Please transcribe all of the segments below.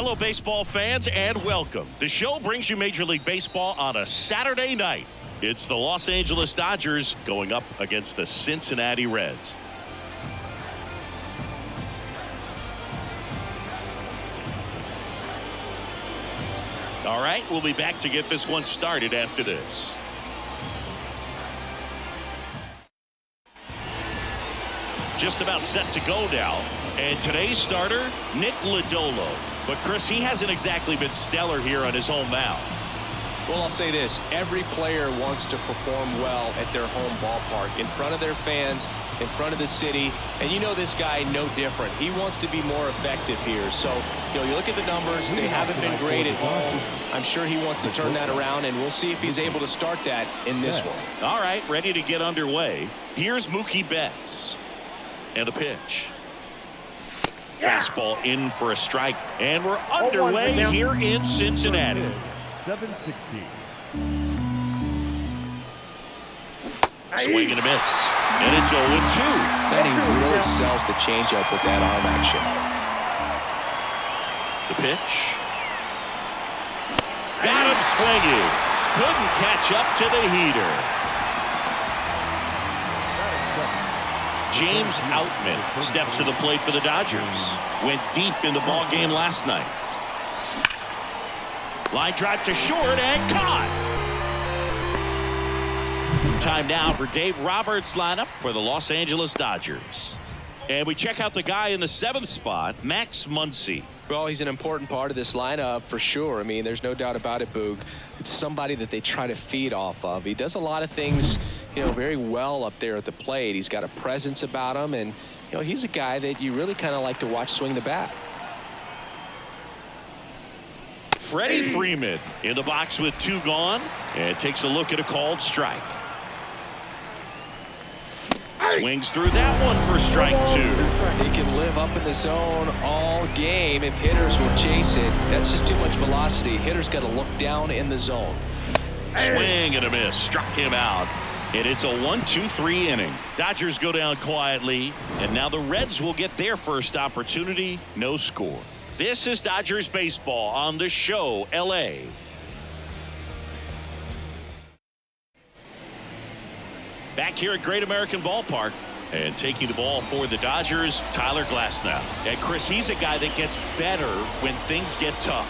Hello, baseball fans, and welcome. The show brings you Major League Baseball on a Saturday night. It's the Los Angeles Dodgers going up against the Cincinnati Reds. All right, we'll be back to get this one started after this. Just about set to go now. And today's starter, Nick Lodolo. But, Chris, he hasn't exactly been stellar here on his home mound. Well, I'll say this. Every player wants to perform well at their home ballpark, in front of their fans, in front of the city. And you know this guy no different. He wants to be more effective here. So, you look at the numbers. They haven't been great at home. I'm sure he wants to turn that around, and we'll see if he's able to start that in this one. All right, ready to get underway. Here's Mookie Betts. And a pitch. Fastball in for a strike. And we're underway here in Cincinnati. 760. Swing and a miss. And it's 0-2. Then he really sells the changeup with that arm action. The pitch. Got him swinging. Couldn't catch up to the heater. James Outman steps to the plate for the Dodgers. Went deep in the ball game last night. Line drive to short and caught. Time now for Dave Roberts' lineup for the Los Angeles Dodgers. And we check out the guy in the 7th spot, Max Muncy. Well, he's an important part of this lineup for sure. I mean, there's no doubt about it, Boog. It's somebody that they try to feed off of. He does a lot of things, very well up there at the plate. He's got a presence about him, and, he's a guy that you really kind of like to watch swing the bat. Freddie Freeman in the box with 2 gone, and takes a look at a called strike. Swings through that one for strike 2. He can live up in the zone all game if hitters will chase it. That's just too much velocity. Hitters got to look down in the zone. Swing and a miss. Struck him out. And it's a 1-2-3 inning. Dodgers go down quietly, and now the Reds will get their first opportunity. No score. This is Dodgers baseball on the show, L.A. Back here at Great American Ballpark, and taking the ball for the Dodgers, Tyler Glasnow. And Chris, he's a guy that gets better when things get tough.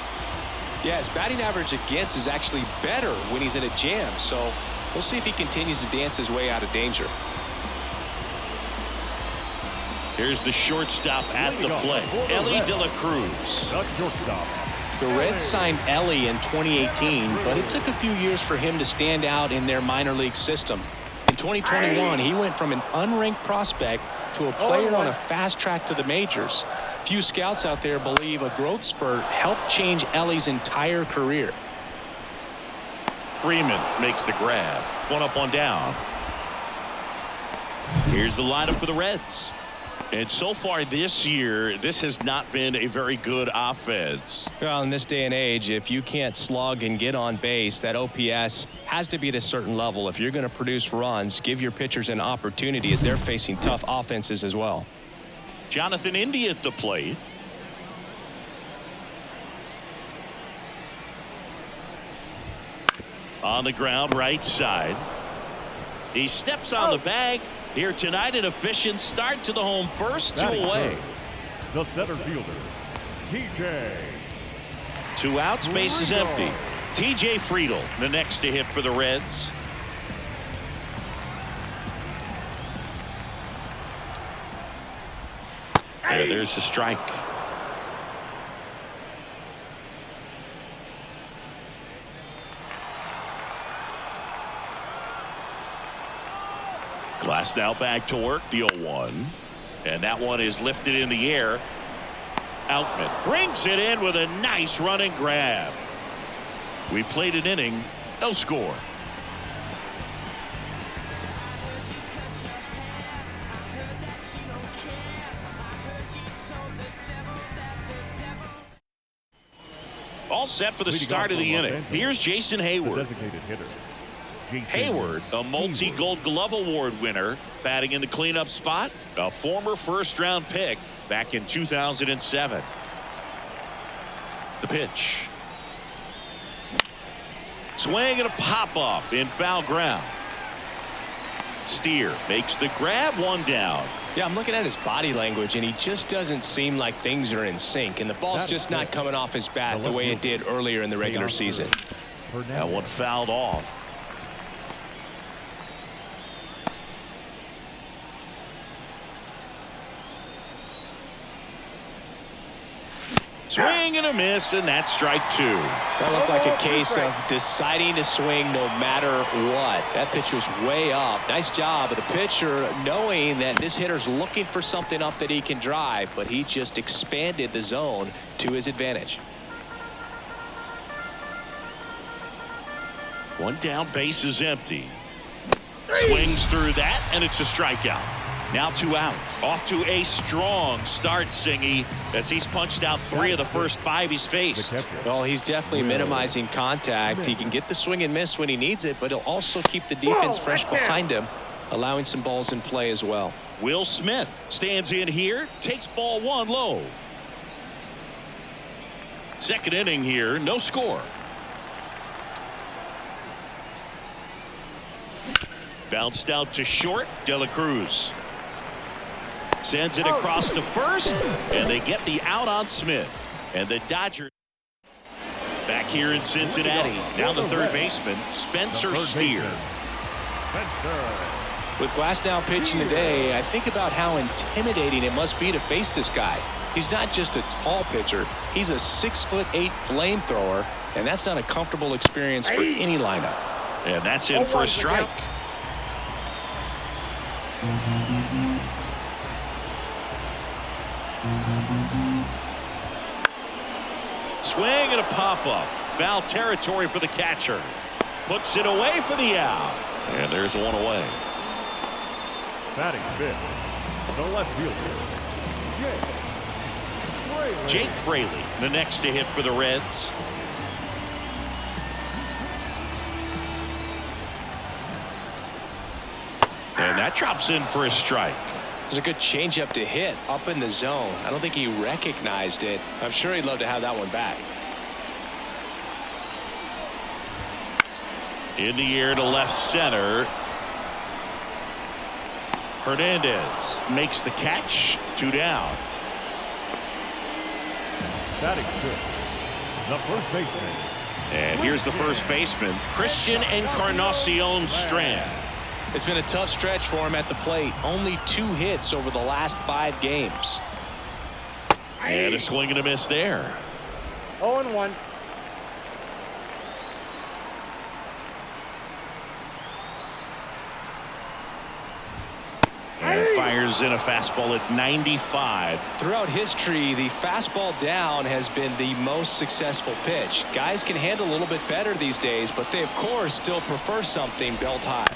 Yeah, his batting average against is actually better when he's in a jam. So we'll see if he continues to dance his way out of danger. Here's the shortstop at the plate, Elly De La Cruz. The shortstop. The Reds signed Elly in 2018, but it took a few years for him to stand out in their minor league system. In 2021, he went from an unranked prospect to a player on a fast track to the majors. Few scouts out there believe a growth spurt helped change Elly's entire career. Freeman makes the grab. 1 up, 1 down. Here's the lineup for the Reds. And so far this year, this has not been a very good offense. Well, in this day and age, if you can't slug and get on base, that OPS has to be at a certain level. If you're going to produce runs, give your pitchers an opportunity as they're facing tough offenses as well. Jonathan India at the plate. On the ground, right side. He steps on the bag. Here tonight, an efficient start to the home first, 2 away. The center fielder, TJ. 2 outs, base is empty. TJ Friedl, the next to hit for the Reds. And there's the strike. Glasnow back to work, the 0-1. And that one is lifted in the air. Outman brings it in with a nice running grab. We played an inning, no score. All set for the start of the inning. Here's Jason Hayward. Hayward, a multi-Gold Glove Award winner, batting in the cleanup spot, a former first-round pick back in 2007. The pitch. Swing and a pop-up in foul ground. Steer makes the grab, one down. Yeah, I'm looking at his body language, and he just doesn't seem like things are in sync, and the ball's just not coming off his bat the way it did earlier in the regular season. That one fouled off. Swing and a miss, and that's strike two. That looked like a case of deciding to swing no matter what. That pitch was way up. Nice job of the pitcher knowing that this hitter's looking for something up that he can drive, but he just expanded the zone to his advantage. One down, base is empty. Swings through that, and it's a strikeout. Now 2 out. Off to a strong start, Singy, as he's punched out 3 of the first 5 he's faced. Well, he's definitely minimizing contact. He can get the swing and miss when he needs it, but he'll also keep the defense fresh behind him, allowing some balls in play as well. Will Smith stands in here, takes ball 1 low. Second inning here, no score. Bounced out to short, De La Cruz. Sends it across to first, and they get the out on Smith. And the Dodgers back here in Cincinnati. Now the third baseman, Spencer Steer. With Glasnow pitching today, I think about how intimidating it must be to face this guy. He's not just a tall pitcher. He's a 6'8" flamethrower, and that's not a comfortable experience for any lineup. And that's in for a strike. Swing and a pop-up. Foul territory for the catcher. Puts it away for the out. And there's one away. Batting fifth, the left fielder, Jake Fraley, the next to hit for the Reds. And that drops in for a strike. It's a good changeup to hit up in the zone. I don't think he recognized it. I'm sure he'd love to have that one back. In the air to left center. Hernandez makes the catch. 2 down. batting fifth, the first baseman. And here's the first baseman, Christian Encarnacion Strand. It's been a tough stretch for him at the plate. Only 2 hits over the last 5 games. And a swing and a miss there. 0-1. And fires in a fastball at 95. Throughout history, the fastball down has been the most successful pitch. Guys can handle a little bit better these days, but they, of course, still prefer something belt high.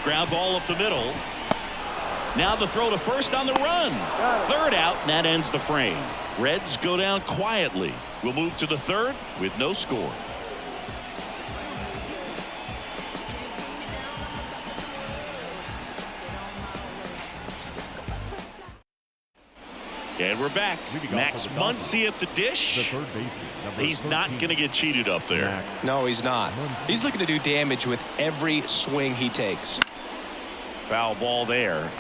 Ground ball up the middle. Now the throw to first on the run. Third out, and that ends the frame. Reds go down quietly. We'll move to the third with no score. And we're back. Max Muncy at the dish. He's not going to get cheated up there. No, he's not. He's looking to do damage with every swing he takes. Foul ball there.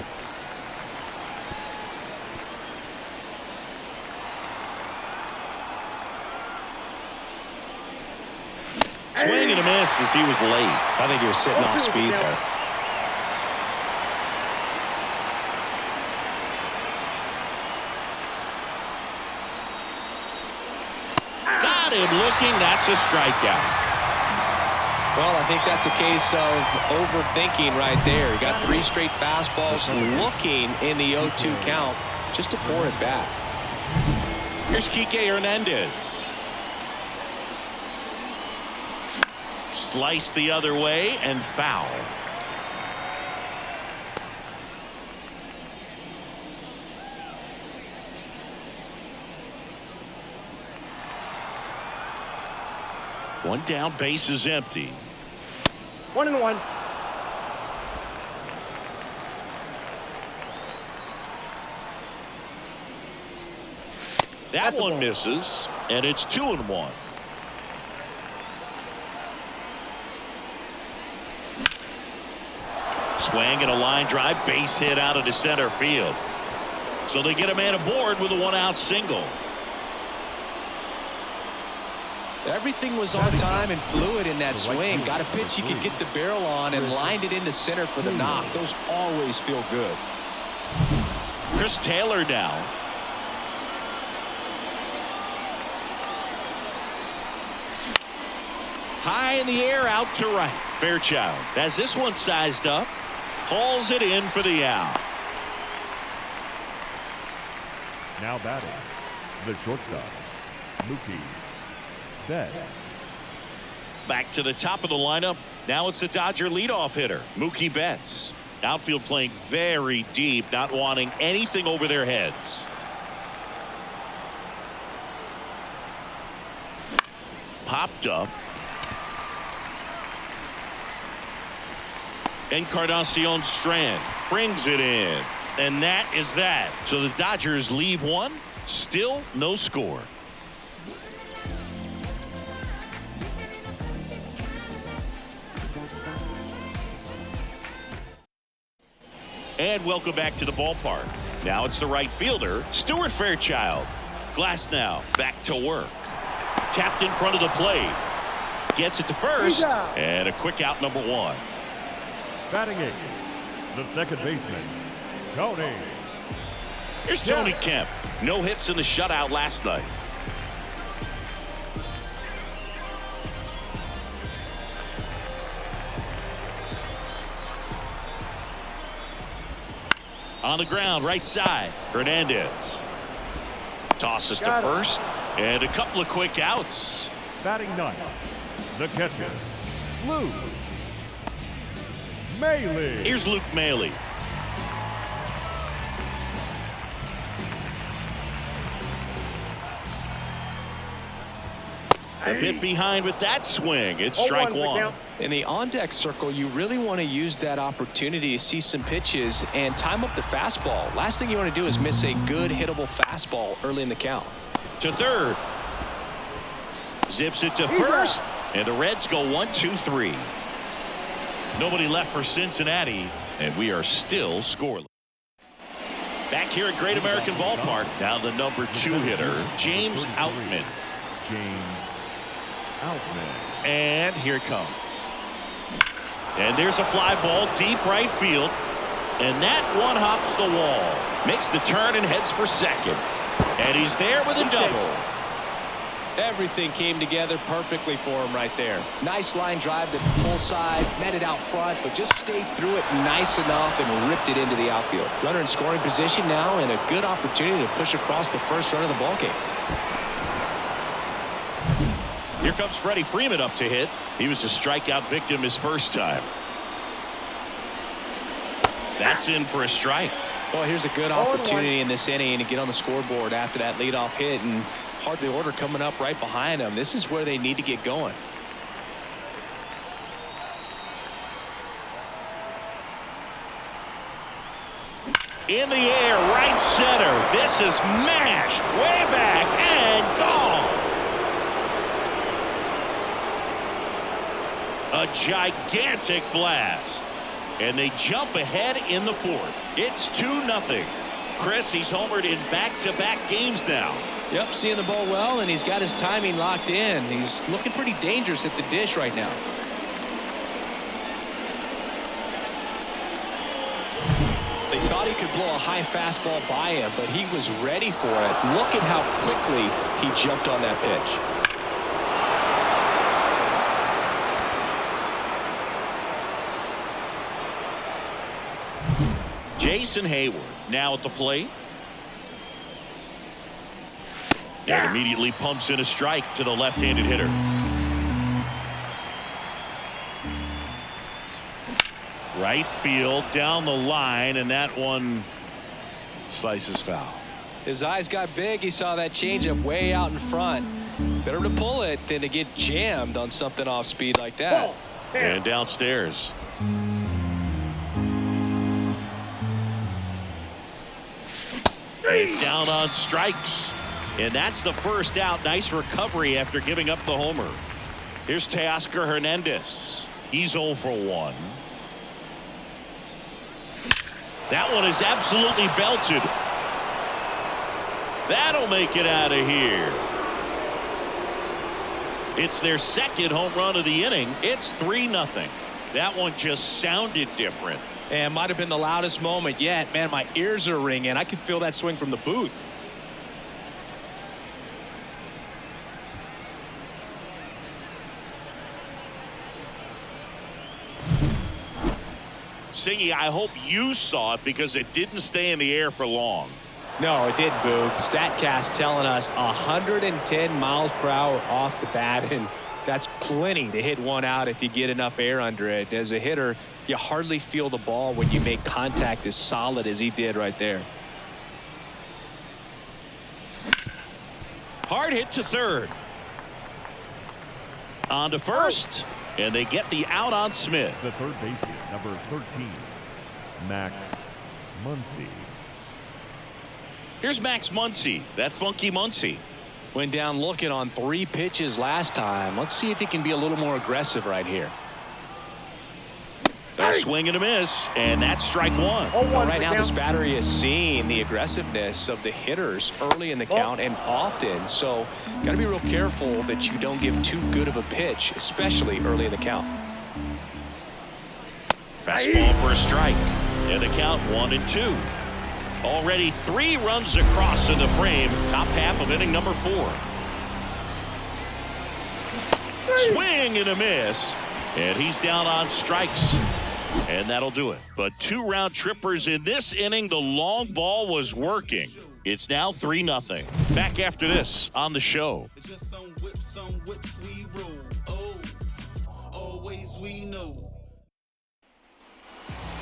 Swing and a miss as he was late. I think he was sitting off speed there. Got him looking. That's a strikeout. Well, I think that's a case of overthinking right there. He got 3 straight fastballs looking in the 0-2 count just to pour it back. Here's Kike Hernandez. Slice the other way and foul. One down, base is empty. 1-1. That one misses. And it's 2-1. Swing and a line drive, base hit out into center field. So they get a man aboard with a 1-out single. Everything was on time and fluid in that swing. Got a pitch you could get the barrel on and lined it into center for the knock. Those always feel good. Chris Taylor now. High in the air, out to right. Fairchild has this one sized up. Hauls it in for the out. Now batting, the shortstop, Mookie Betts. Back to the top of the lineup. Now it's the Dodger leadoff hitter, Mookie Betts. Outfield playing very deep, not wanting anything over their heads. Popped up. Encarnacion Strand brings it in. And that is that. So the Dodgers leave one. Still no score. And welcome back to the ballpark. Now it's the right fielder, Stuart Fairchild. Glasnow back to work. Tapped in front of the plate. Gets it to first. And a quick out, number 1. Batting eighth, the second baseman, Tony. Here's Tony Kemp. No hits in the shutout last night. On the ground, right side. Hernandez tosses to first. And a couple of quick outs. Batting ninth, the catcher, Luke Maile. Here's Luke Maile. A bit behind with that swing. It's strike 1. In the on-deck circle, you really want to use that opportunity to see some pitches and time up the fastball. Last thing you want to do is miss a good hittable fastball early in the count. To third. Zips it to first. And the Reds go 1-2-3. Nobody left for Cincinnati, and we are still scoreless. Back here at Great American Ballpark, now the number 2 hitter, James Outman. And here it comes. And there's a fly ball deep right field. And that one hops the wall. Makes the turn and heads for second. And he's there with a double. Everything came together perfectly for him right there. Nice line drive to pull side, met it out front, but just stayed through it nice enough and ripped it into the outfield. Runner in scoring position now and a good opportunity to push across the first run of the ballgame. Here comes Freddie Freeman up to hit. He was a strikeout victim his first time. That's in for a strike. Well, here's a good opportunity in this inning to get on the scoreboard after that leadoff hit, and hardly order coming up right behind them. This is where they need to get going. In the air, right center. This is mashed way back and gone. A gigantic blast. And they jump ahead in the 4th. It's 2-0. Chris, he's homered in back-to-back games now. Yep, seeing the ball well, and he's got his timing locked in. He's looking pretty dangerous at the dish right now. They thought he could blow a high fastball by him, but he was ready for it. Look at how quickly he jumped on that pitch. Jason Hayward now at the plate. And immediately pumps in a strike to the left-handed hitter. Right field down the line, and that one slices foul. His eyes got big. He saw that changeup way out in front. Better to pull it than to get jammed on something off speed like that. And downstairs. Down on strikes. And that's the first out. Nice recovery after giving up the homer. Here's Teoscar Hernandez. He's 0 for 1. That one is absolutely belted. That'll make it out of here. It's their second home run of the inning. It's 3-0. That one just sounded different. And might have been the loudest moment yet. Man, my ears are ringing. I could feel that swing from the booth. Singy, I hope you saw it because it didn't stay in the air for long. No, it didn't, Boog. StatCast telling us 110 miles per hour off the bat, and that's plenty to hit one out if you get enough air under it. As a hitter, you hardly feel the ball when you make contact as solid as he did right there. Hard hit to third. On to first, and they get the out on Smith. The third baseman, number 13, Max Muncy. Here's Max Muncy, that funky Muncy. Went down looking on 3 pitches last time. Let's see if he can be a little more aggressive right here. A swing and a miss, and that's strike 1. Well, right now this battery is seeing the aggressiveness of the hitters early in the count and often, so got to be real careful that you don't give too good of a pitch, especially early in the count. Fastball for a strike, and the count 1-2. Already 3 runs across in the frame, top half of inning number 4. Swing and a miss, and he's down on strikes. And that'll do it. But 2 round trippers in this inning. The long ball was working. It's now 3-0. Back after this on the show.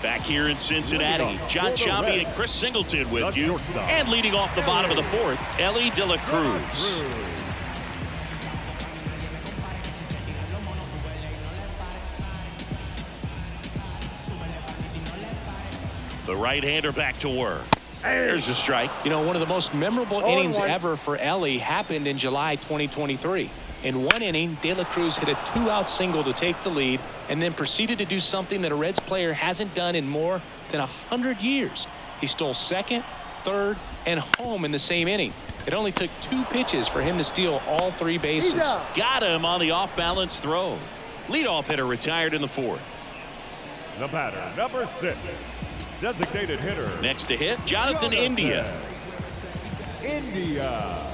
Back here in Cincinnati, John Sciambi and Chris Singleton with you. And leading off the bottom of the 4th, Elly De La Cruz. The right-hander back to work. There's a strike. You know, one of the most memorable innings ever for Elly happened in July 2023. In one inning, De La Cruz hit a 2-out single to take the lead and then proceeded to do something that a Reds player hasn't done in more than 100 years. He stole second, third, and home in the same inning. It only took 2 pitches for him to steal all 3 bases. Got him on the off-balance throw. Leadoff hitter retired in the 4th. The batter, number 6. Designated hitter. Next to hit, Jonathan India. India.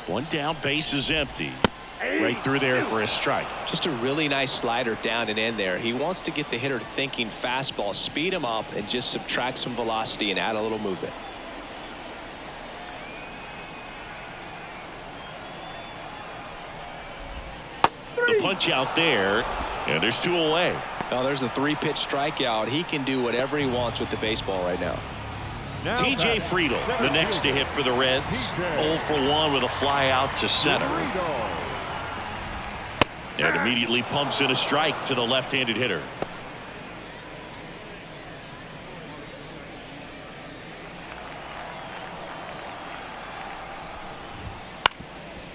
One down, base is empty. Right through there for a strike. Just a really nice slider down and in there. He wants to get the hitter thinking fastball, speed him up, and just subtract some velocity and add a little movement. The punch out there. Yeah, there's 2 away. Now there's the 3-pitch strikeout. He can do whatever he wants with the baseball right now. TJ Friedl, the next to hit for the Reds. 0 for 1 with a fly out to center. And immediately pumps in a strike to the left-handed hitter.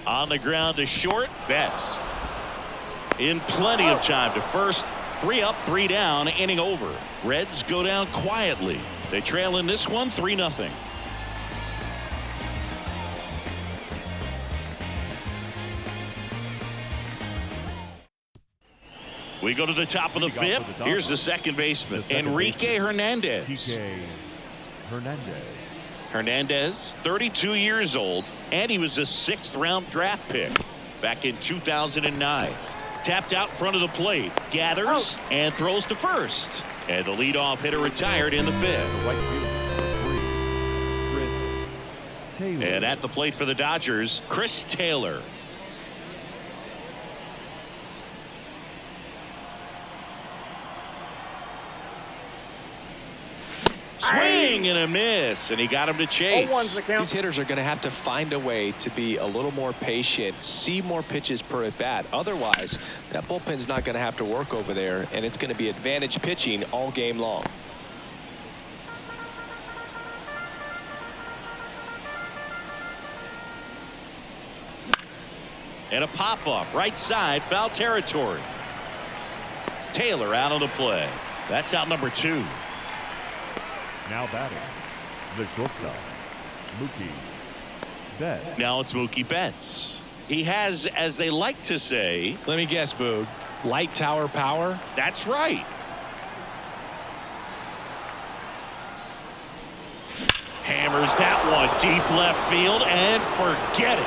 On the ground to short, Betts. In plenty of time to first. 3 up, 3 down, inning over. Reds go down quietly. They trail in this one 3-0. We go to the top of the 5th. Here's the second baseman, Enrique Hernandez. Hernandez, 32 years old, and he was a 6th-round draft pick back in 2009. Tapped out in front of the plate, gathers, and throws to first. And the leadoff hitter retired in the 5th. And at the plate for the Dodgers, Chris Taylor. Swing and a miss, and he got him to chase. 0-1's the count. These hitters are going to have to find a way to be a little more patient, see more pitches per at bat. Otherwise, that bullpen's not going to have to work over there, and it's going to be advantage pitching all game long. And a pop-up, right side, foul territory. Taylor out on the play. That's out number 2. Now batting, the shortstop, Mookie Betts. Now it's Mookie Betts. He has, as they like to say, Let me guess, Boog. Light tower power? that's right. Hammers that one deep left field and forget it.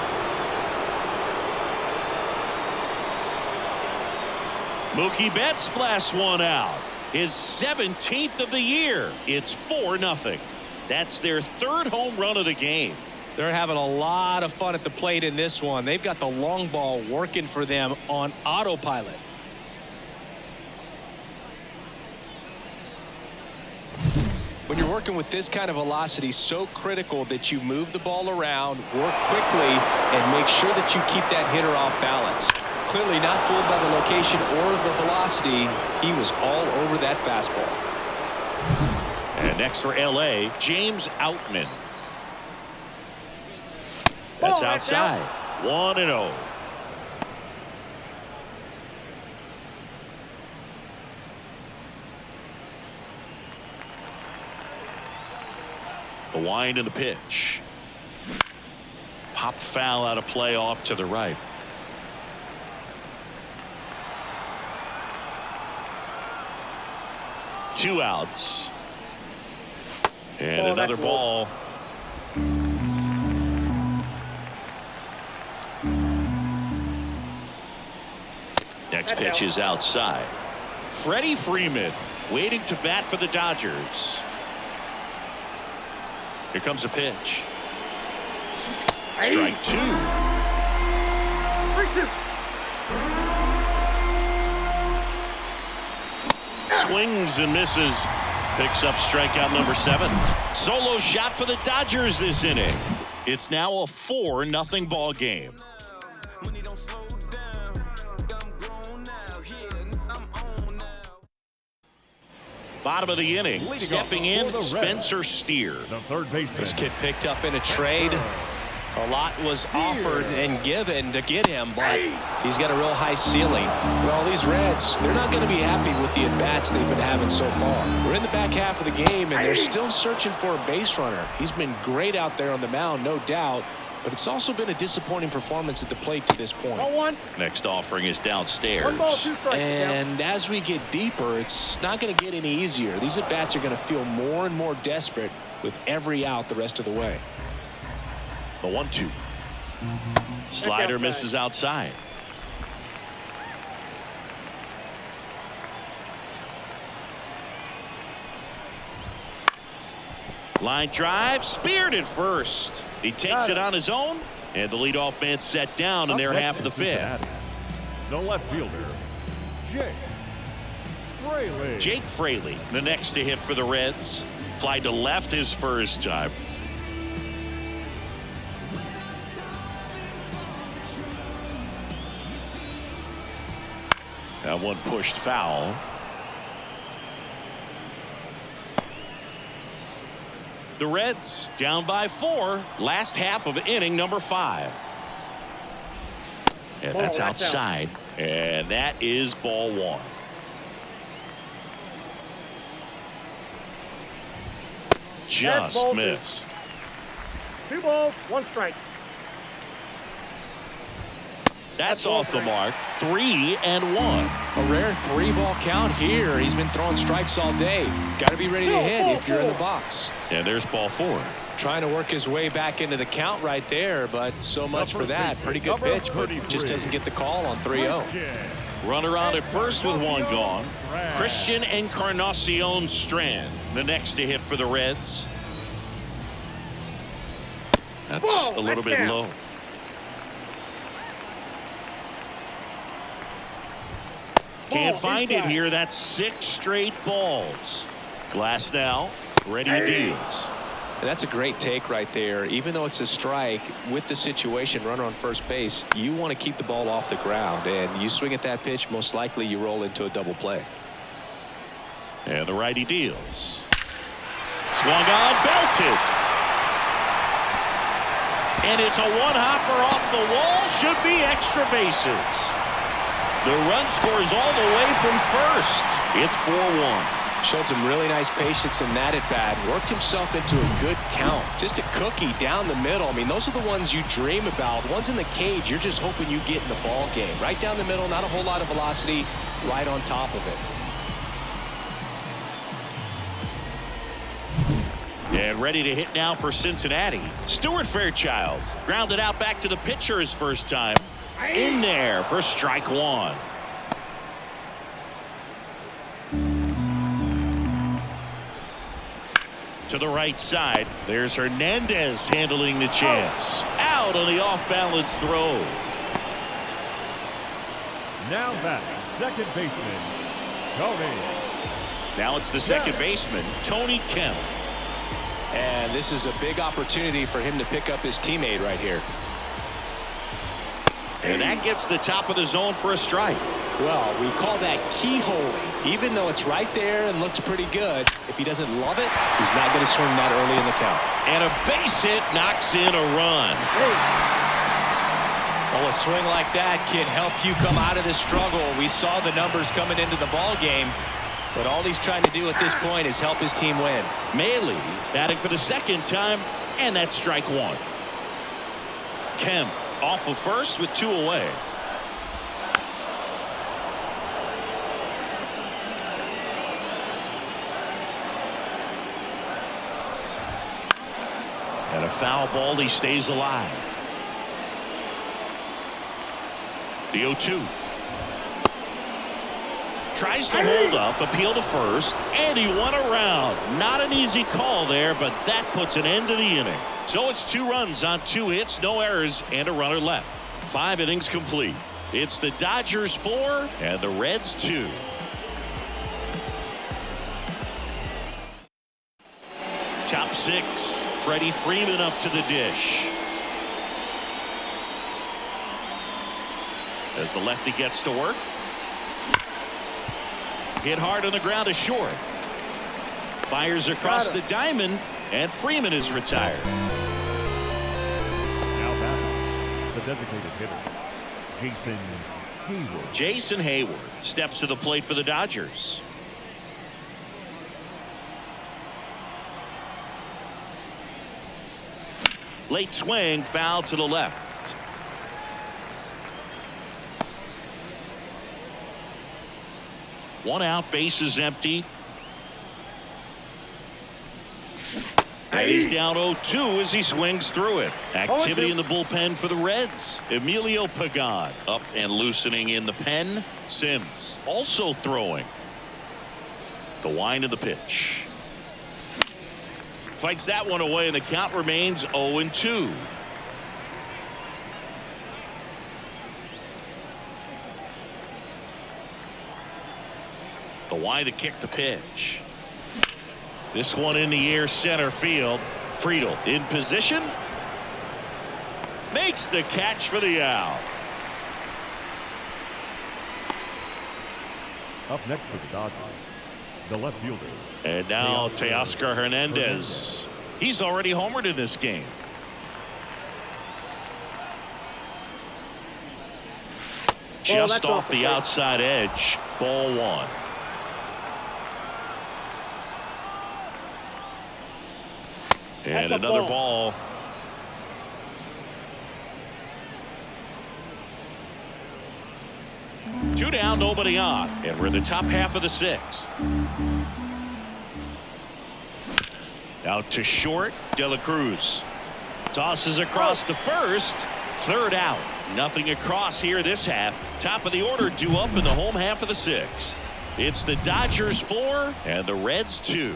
Mookie Betts blasts one out. His 17th of the year. It's 4-0. That's their 3rd home run of the game. They're having a lot of fun at the plate in this one. They've got the long ball working for them on autopilot. When you're working with this kind of velocity, so critical that you move the ball around, work quickly, and make sure that you keep that hitter off balance. Clearly not fooled by the location or the velocity. He was all over that fastball. And next for LA, James Outman. That's outside. 1-0. The wind and the pitch. Pop foul out of play off to the right. Two outs. And another ball. Next pitch is outside. Freddie Freeman waiting to bat for the Dodgers. Here comes a pitch. Strike 2. 3-2. Swings and misses. Picks up strikeout number 7. Solo shot for the Dodgers this inning. It's now a 4-0 ball game. Bottom of the inning, stepping in, Spencer Steer. The third baseman. This kid picked up in a trade. A lot was offered and given to get him, but he's got a real high ceiling. Well, these Reds, they're not going to be happy with the at-bats they've been having so far. We're in the back half of the game, and they're still searching for a base runner. He's been great out there on the mound, no doubt, but it's also been a disappointing performance at the plate to this point. 0-1. Next offering is downstairs. 1 ball, 2 strikes. And as we get deeper, it's not going to get any easier. These at-bats are going to feel more and more desperate with every out the rest of the way. The 1-2. Slider misses outside. Line drive, speared at first. He takes it on his own, and the leadoff man set down in their half of the 5th. The left fielder, Jake Fraley. Jake Fraley, the next to hit for the Reds. Fly to left his first time. That one pushed foul. The Reds down by 4. Last half of inning number 5. And that's outside. And that is ball 1. Just missed. 2 balls, 1 strike. That's off the mark. 3-1. A rare 3-ball count here. He's been throwing strikes all day. Got to be ready to hit if you're in the box. And there's ball 4. Trying to work his way back into the count right there, but so much for that. Pretty good pitch, but just doesn't get the call on 3-0. Runner on at first with 1 gone. Christian Encarnacion Strand, the next to hit for the Reds. That's a little bit low. Can't find it here. That's 6 straight balls. Glass now. Ready deals. And that's a great take right there. Even though it's a strike, with the situation, runner on first base, you want to keep the ball off the ground. And you swing at that pitch, most likely you roll into a double play. And the righty deals. Swung on, belted. And it's a one-hopper off the wall. Should be extra bases. The run scores all the way from first. It's 4-1. Showed some really nice patience in that at-bat. Worked himself into a good count. Just a cookie down the middle. I mean, those are the ones you dream about. Ones in the cage, you're just hoping you get in the ball game. Right down the middle, not a whole lot of velocity, right on top of it. And ready to hit now for Cincinnati. Stuart Fairchild grounded out back to the pitcher his first time. In there for strike one. To the right side, there's Hernandez handling the chance. Out on the off-balance throw. Now back, second baseman, Tony. Now it's the second baseman, Tony Kemp. And this is a big opportunity for him to pick up his teammate right here. And that gets the top of the zone for a strike. Well, we call that keyholing. Even though it's right there and looks pretty good, if he doesn't love it, he's not going to swing that early in the count. And a base hit knocks in a run. Well, a swing like that can help you come out of this struggle. We saw the numbers coming into the ball game, but all he's trying to do at this point is help his team win. Maile batting for the second time, and that's strike one. Kemp off of first with two away. And a foul ball, he stays alive. The 0-2. Tries to hold up, appeal to first, and he won around. Not an easy call there, but that puts an end to the inning. So it's 2 runs on 2 hits, no errors, and a runner left. 5 innings complete. It's the Dodgers 4 and the Reds 2. Top 6, Freddie Freeman up to the dish. As the lefty gets to work. Hit hard on the ground to short. Fires across the diamond, and Freeman is retired. Now batting, the designated hitter, Jason Heyward. Jason Heyward steps to the plate for the Dodgers. Late swing, foul to the left. One out, base is empty. And he's down 0-2 as he swings through it. Activity in the bullpen for the Reds. Emilio Pagan up and loosening in the pen. Sims also throwing. The wind of the pitch. Fights that one away, and the count remains 0-2. The wind to kick the pitch. This one in the air, center field. Friedl in position. Makes the catch for the out. Up next for the Dodgers, the left fielder. And now Teoscar Hernandez. He's already homered in this game. Just off the outside edge. Ball 1. And another ball. Two down, nobody on. And we're in the top half of the 6th. Out to short, De La Cruz. Tosses across to first. Third out. Nothing across here this half. Top of the order due up in the home half of the 6th. It's the Dodgers 4 and the Reds 2.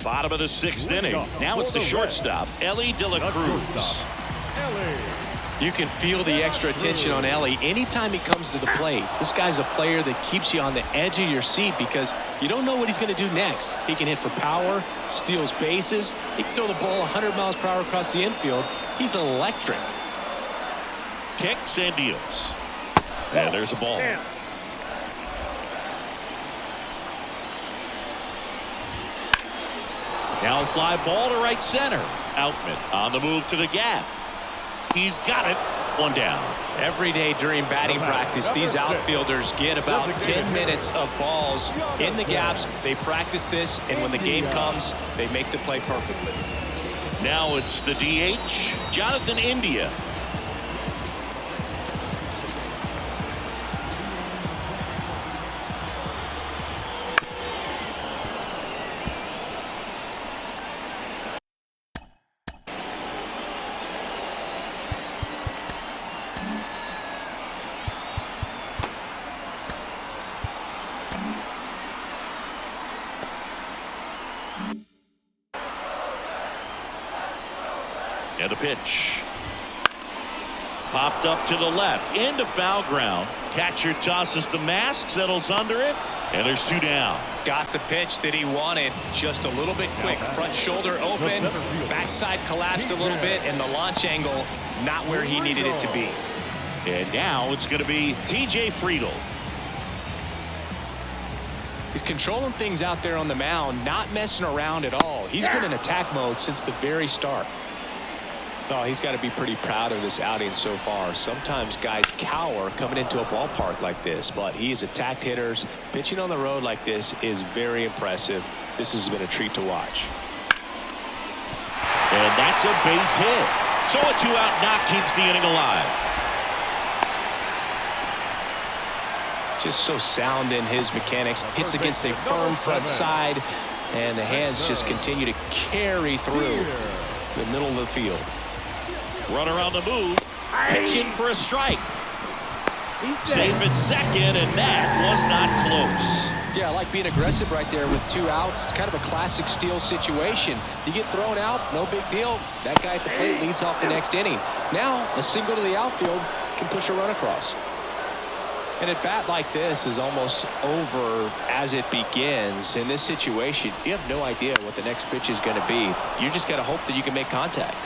Bottom of the 6th inning. Now it's the shortstop, Elly De La Cruz. You can feel the extra attention on Elly anytime he comes to the plate. This guy's a player that keeps you on the edge of your seat because you don't know what he's going to do next. He can hit for power, steals bases. He can throw the ball 100 miles per hour across the infield. He's electric. Kicks and deals. And there's a ball. Now fly ball to right center. Outman on the move to the gap. He's got it. One down. Every day during batting practice, these outfielders get about 10 minutes of balls in the gaps. They practice this, and when the game comes, they make the play perfectly. Now it's the DH, Jonathan India. And the pitch. Popped up to the left. Into foul ground. Catcher tosses the mask, settles under it, and there's 2 down. Got the pitch that he wanted. Just a little bit quick. Front shoulder open. Backside collapsed a little bit, and the launch angle not where he needed it to be. And now it's going to be TJ Friedl. He's controlling things out there on the mound, not messing around at all. He's been in attack mode since the very start. Oh, he's got to be pretty proud of this outing so far. Sometimes guys cower coming into a ballpark like this, but he has attacked hitters. Pitching on the road like this is very impressive. This has been a treat to watch. And that's a base hit. So a 2-out knock keeps the inning alive. Just so sound in his mechanics. Hits against a firm front side, and the hands just continue to carry through the middle of the field. Runner on the move. Pitching for a strike. Safe at second, and that was not close. Yeah, I like being aggressive right there with 2 outs. It's kind of a classic steal situation. You get thrown out, no big deal. That guy at the plate leads off the next inning. Now, a single to the outfield can push a run across. And at bat like this is almost over as it begins. In this situation, you have no idea what the next pitch is going to be. You just got to hope that you can make contact.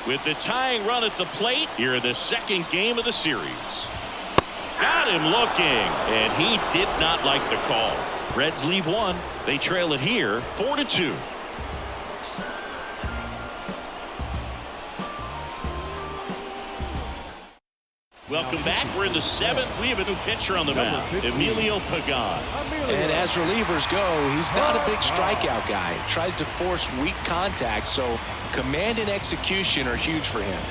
With the tying run at the plate, here in the second game of the series. Got him looking, and he did not like the call. Reds leave 1. They trail it here 4-2. Welcome back. We're in the 7th. We have a new pitcher on the mound, Emilio Pagan. And as relievers go, he's not a big strikeout guy. Tries to force weak contact, so command and execution are huge for him.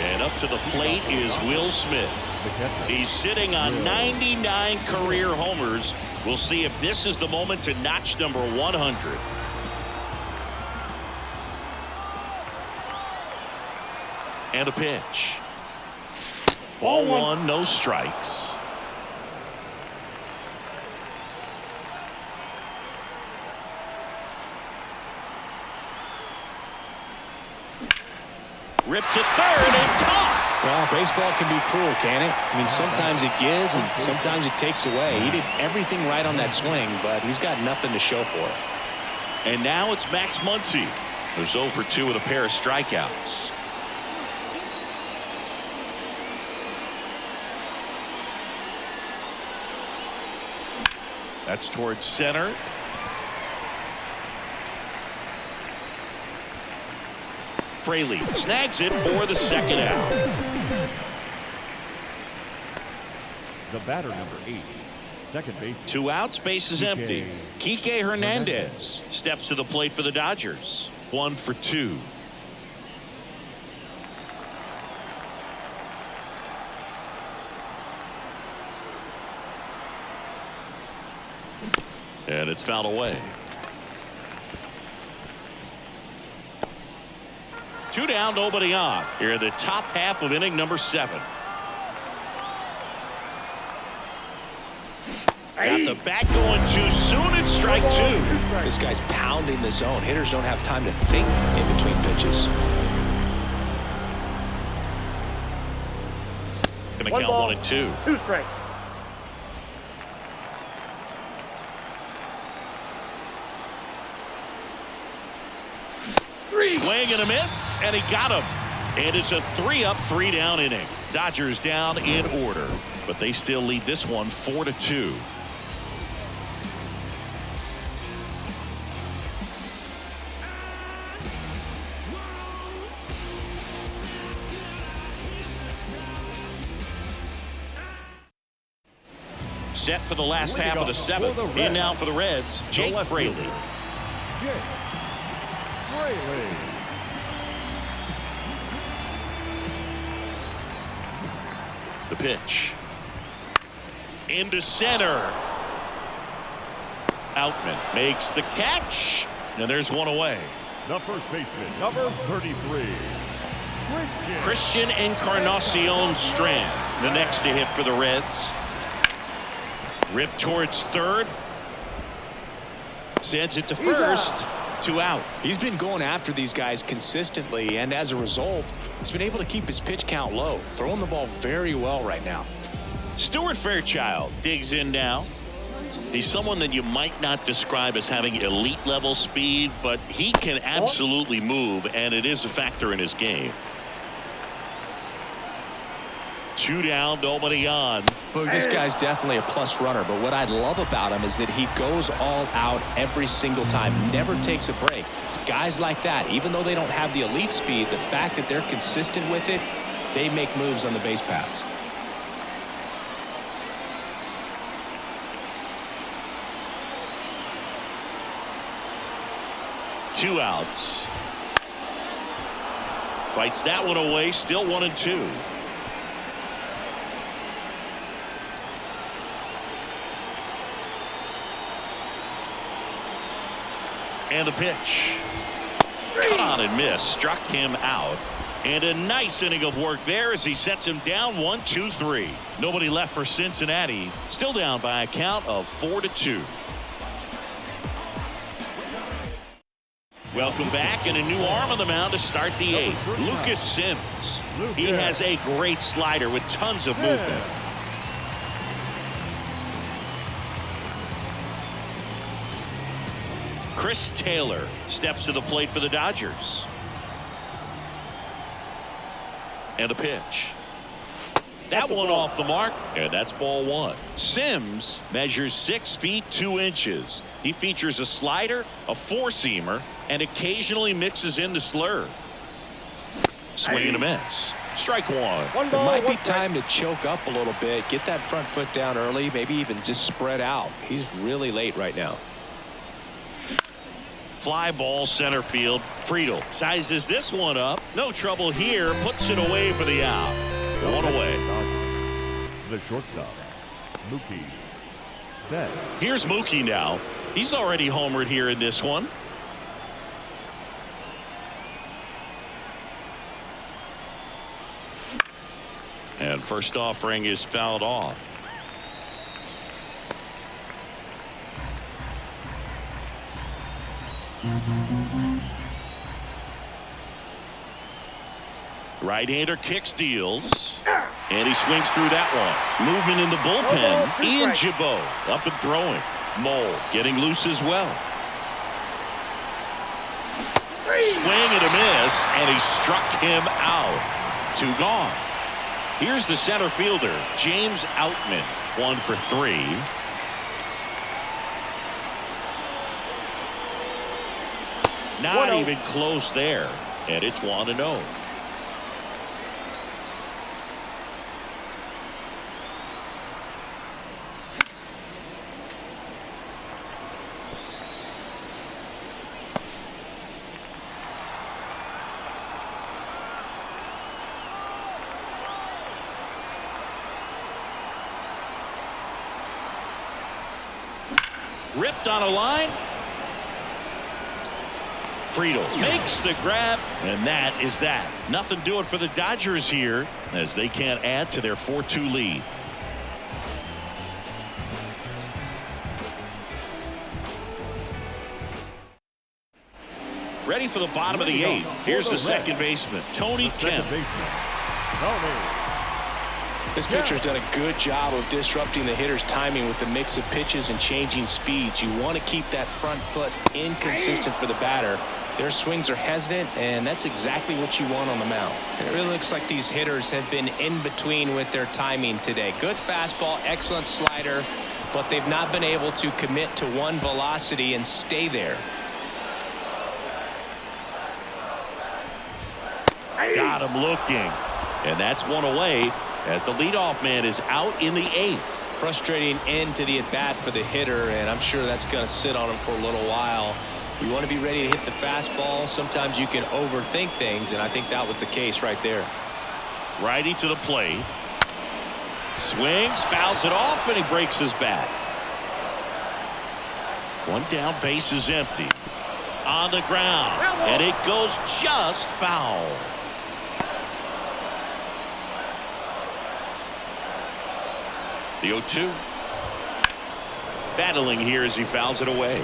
And up to the plate is Will Smith. He's sitting on 99 career homers. We'll see if this is the moment to notch number 100. And a pitch. Ball 1, no strikes. Ripped to third and caught. Well, baseball can be cruel, can it? I mean, sometimes it gives and sometimes it takes away. He did everything right on that swing, but he's got nothing to show for it. And now it's Max Muncy, who's 0 for 2 with a pair of strikeouts. That's towards center. Fraley snags it for the 2nd out. The batter, number 8, second base. 2 outs, base is empty. Kike Hernandez steps to the plate for the Dodgers. 1 for 2. And it's fouled away. 2 down, nobody on. Here in the top half of inning number 7. Got the bat going too soon. It's strike 2. This guy's pounding the zone. Hitters don't have time to think in between pitches. Going to count 1 and 2. 2 strikes. Swing and a miss, and he got him. And it's a 3-up, 3-down inning. Dodgers down in order, but they still lead this one 4-2. Set for the last half of the 7th. In now for the Reds, Jake Fraley. Jake Fraley. The pitch. Into center. Outman makes the catch. And there's one away. The first baseman, number 33. Christian Encarnacion Strand, the next to hit for the Reds. Ripped towards third. Sends it to first. 2 out. He's been going after these guys consistently, and as a result, he's been able to keep his pitch count low. Throwing the ball very well right now. Stuart Fairchild digs in now. He's someone that you might not describe as having elite level speed, but he can absolutely move, and it is a factor in his game. 2 down, nobody on. But this guy's definitely a plus runner, but what I love about him is that he goes all out every single time, never takes a break. It's guys like that, even though they don't have the elite speed, the fact that they're consistent with it, they make moves on the base paths. Two outs. Fights that one away, still 1 and 2. And the pitch. Cut on and miss. Struck him out. And a nice inning of work there as he sets him down 1-2-3. Nobody left for Cincinnati. Still down by a count of 4-2. Welcome back, and a new arm on the mound to start the 8th. Lucas Sims. He has a great slider with tons of movement. Chris Taylor steps to the plate for the Dodgers. And a pitch. That one off the mark, and that's ball 1. Sims measures 6 feet 2 inches. He features a slider, a four-seamer, and occasionally mixes in the slurve. Swing and a miss. Strike 1. It might be time to choke up a little bit, get that front foot down early, maybe even just spread out. He's really late right now. Fly ball center field. Friedl sizes this one up. No trouble here. Puts it away for the out. 1 away. The shortstop, Mookie Betts. Here's Mookie now. He's already homered here in this one. And first offering is fouled off. Right-hander kicks, deals, and he swings through that one. Movement in the bullpen. Ian Gibaut up and throwing. Mole getting loose as well. Swing and a miss, and he struck him out. 2 gone. Here's the center fielder, James Outman, 1 for 3. Not even close there, and it's 1-0. Ripped on a line. Friedl makes the grab, and that is that. Nothing doing for the Dodgers here as they can't add to their 4-2 lead. Ready for the bottom of the 8th. Here's the second baseman, Tony Kemp. This pitcher's done a good job of disrupting the hitter's timing with the mix of pitches and changing speeds. You want to keep that front foot inconsistent for the batter. Their swings are hesitant, and that's exactly what you want on the mound. It really looks like these hitters have been in between with their timing today. Good fastball, excellent slider, but they've not been able to commit to one velocity and stay there. Got him looking. And that's one away as the leadoff man is out in the 8th. Frustrating end to the at-bat for the hitter, and I'm sure that's going to sit on him for a little while. You want to be ready to hit the fastball. Sometimes you can overthink things, and I think that was the case right there. Righty to the plate. Swings, fouls it off, and he breaks his bat. One down, base is empty. On the ground, and it goes just foul. The 0-2. Battling here as he fouls it away.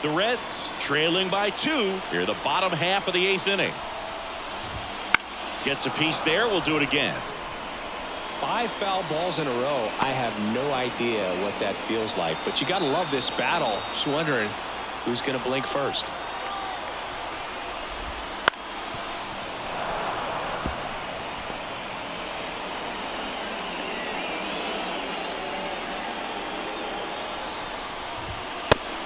The Reds trailing by 2 here, the bottom half of the 8th inning. Gets a piece there. We'll do it again. 5 foul balls in a row. I have no idea what that feels like, but you got to love this battle. Just wondering who's going to blink first.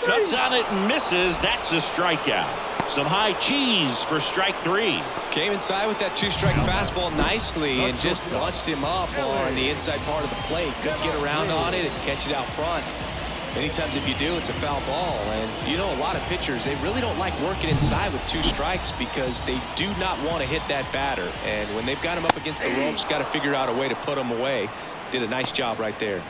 Cuts on it and misses. That's a strikeout. Some high cheese for strike 3. Came inside with that 2-strike fastball nicely and just bunched him up on the inside part of the plate. Couldn't get around on it and catch it out front. Many times if you do, it's a foul ball. And you know, a lot of pitchers, they really don't like working inside with 2 strikes because they do not want to hit that batter. And when they've got him up against the ropes, got to figure out a way to put him away. Did a nice job right there.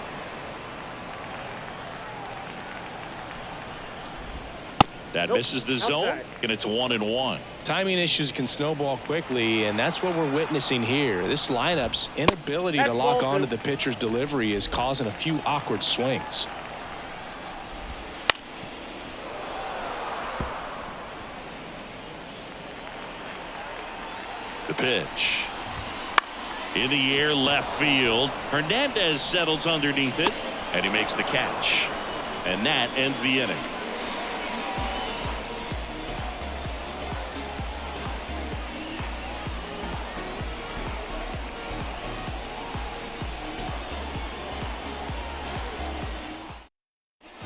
That misses the zone, and it's 1-1. Timing issues can snowball quickly, and that's what we're witnessing here. This lineup's inability to lock onto the pitcher's delivery is causing a few awkward swings. The pitch. In the air, left field. Hernandez settles underneath it, and he makes the catch. And that ends the inning.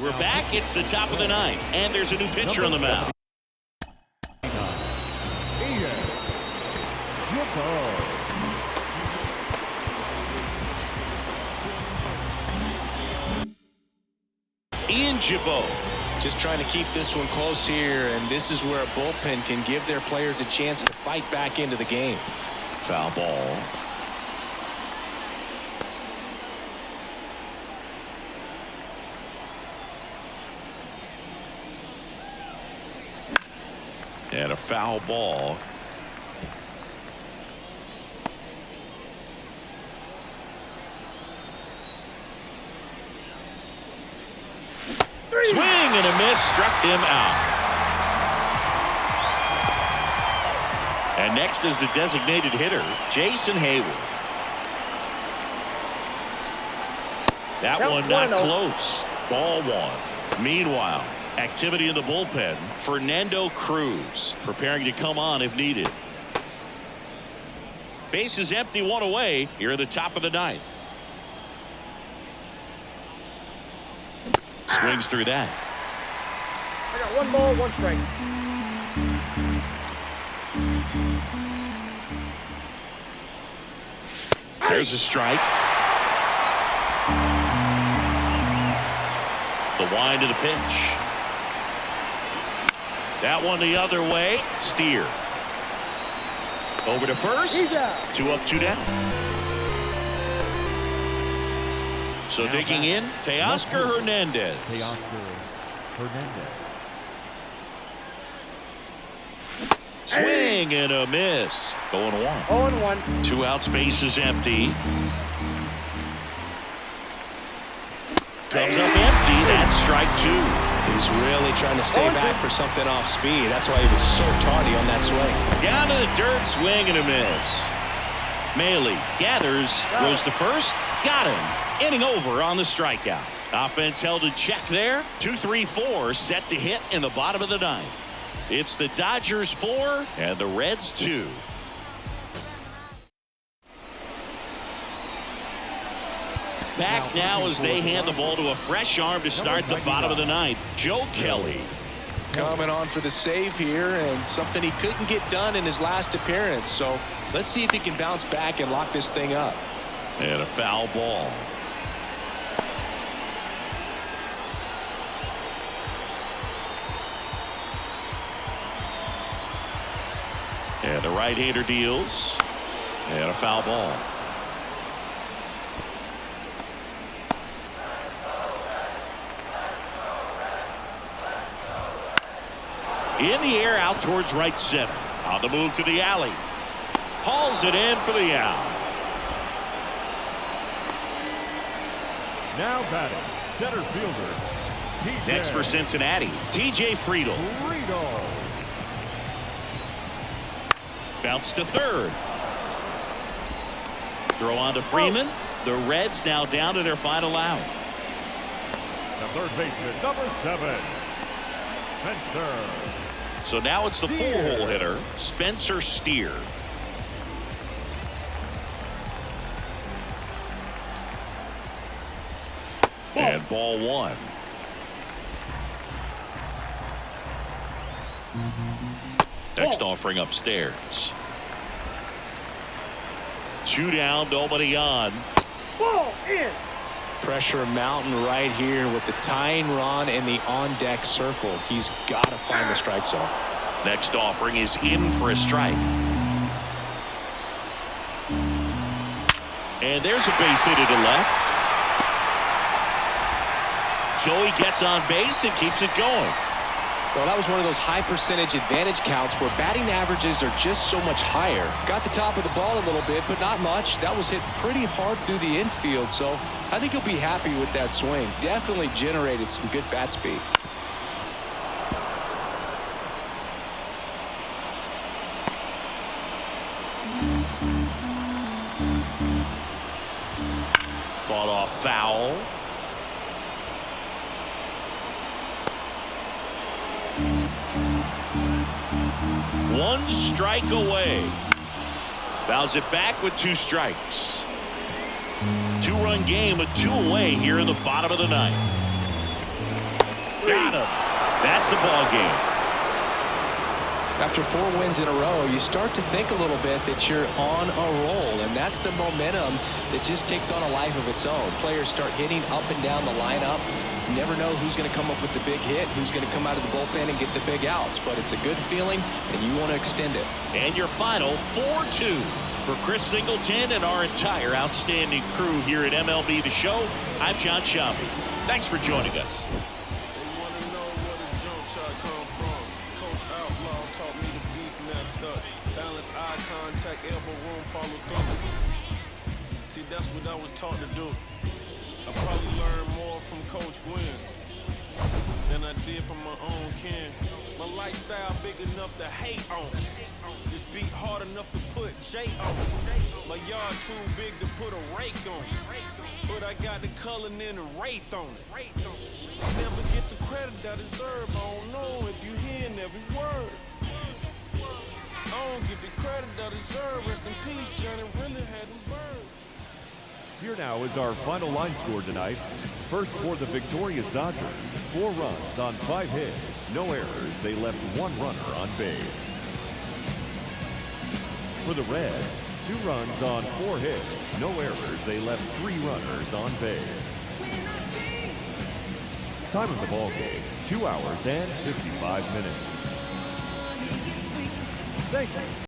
We're back. It's the top of the 9th, and there's a new pitcher on the mound. Ian Gibaut. Just trying to keep this one close here, and this is where a bullpen can give their players a chance to fight back into the game. Foul ball. And a foul ball. Swing and a miss, struck him out. And next is the designated hitter, Jason Heyward. That one not close. Ball 1. Meanwhile, activity in the bullpen. Fernando Cruz preparing to come on if needed. Base is empty, 1 away. Here at the top of the 9th. Swings through that. I got 1 ball, 1 strike. There's a strike. The wind of the pitch. That one the other way. Steer. Over to first. 2 up, 2 down. So now digging in, Teoscar Hernandez. Swing and a miss. Going 1. 0-1. 2 outs, base is empty. Comes up empty. That's strike 2. He's really trying to stay back for something off speed. That's why he was so tardy on that swing. Down to the dirt, swing and a miss. Mahle gathers, goes to first, got him. Inning over on the strikeout. Offense held in check there. 2-3-4 set to hit in the bottom of the ninth. It's the Dodgers 4 and the Reds 2. Back now as they hand the ball to a fresh arm to start the bottom of the ninth. Joe Kelly. Coming on for the save here, and something he couldn't get done in his last appearance. So let's see if he can bounce back and lock this thing up. And a foul ball. And the right-hander deals. And a foul ball. In the air, out towards right center. On the move to the alley. Hauls it in for the out. Now batting, center fielder. TJ Next for Cincinnati, TJ Friedl. Friedl. Bounce to third. Throw on to Freeman. The Reds now down to their final out. The third baseman, number 7. Spencer. So now it's the full-hole hitter, Spencer Steer. And ball 1. Next offering upstairs. 2 down, nobody on. Ball in. Pressure mountain right here with the tying run in the on-deck circle. He's got to find the strike zone. Next offering is in for a strike. And there's a base hit to left. Joey gets on base and keeps it going. Well, that was one of those high percentage advantage counts where batting averages are just so much higher. Got the top of the ball a little bit, but not much. That was hit pretty hard through the infield, so I think he'll be happy with that swing. Definitely generated some good bat speed. Fought off foul. One strike away. Fouls it back with 2 strikes. 2-run game with 2 away here in the bottom of the ninth. Got him. That's the ball game. After 4 wins in a row, you start to think a little bit that you're on a roll, and that's the momentum that just takes on a life of its own. Players start hitting up and down the lineup. You never know who's going to come up with the big hit, who's going to come out of the bullpen and get the big outs, but it's a good feeling, and you want to extend it. And your final 4-2 for Chris Singleton and our entire outstanding crew here at MLB The Show. I'm John Sciambi. Thanks for joining us. Contact, elbow room, follow through. See, that's what I was taught to do. I probably learned more from Coach Gwynn than I did from my own kin. My lifestyle big enough to hate on. This beat hard enough to put J on. My yard too big to put a rake on. But I got the Cullen and the Wraith on it. Never get the credit I deserve. I don't know if you hearing every word. I don't get the credit I deserve. Rest in peace, Johnny really hadn't burned. Here now is our final line score tonight. First for the victorious Dodgers, 4 runs on 5 hits, no errors. They left 1 runner on base. For the Reds, 2 runs on 4 hits, no errors. They left 3 runners on base. Time of the ball game, 2 hours and 55 minutes. Thank you.